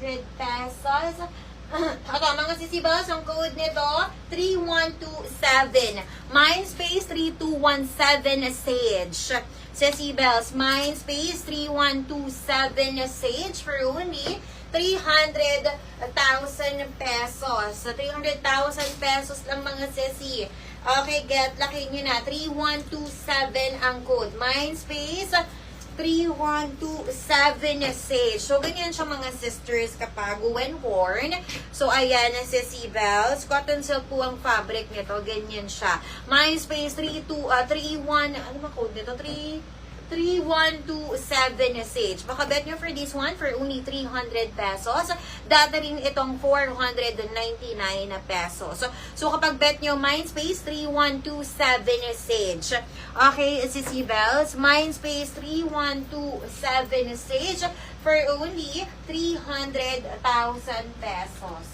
300 pesos. Ito, mga sisibas, ang code nito, 3127. Mindspace 3217 Sage. Sisibels, Mindspace 3127 Sage for only 300,000 pesos. So, 300,000 pesos lang mga sesi. Okay, get lucky nyo na. 3127 ang code. Mindspace 3127 Sage. So, ganyan siya mga sisters kapag when worn. So, ayan, si Bells. Cotton silk po ang fabric nito. Ganyan siya. Mindspace 31, ano ba code nito? 3127 Sage. Baka bet nyo for this one for only 300 pesos. Data rin itong 499 pesos. So kapag bet nyo, Mindspace 3127 Sage. Okay, si Bells. Mindspace 3127 Sage for only 300,000 pesos.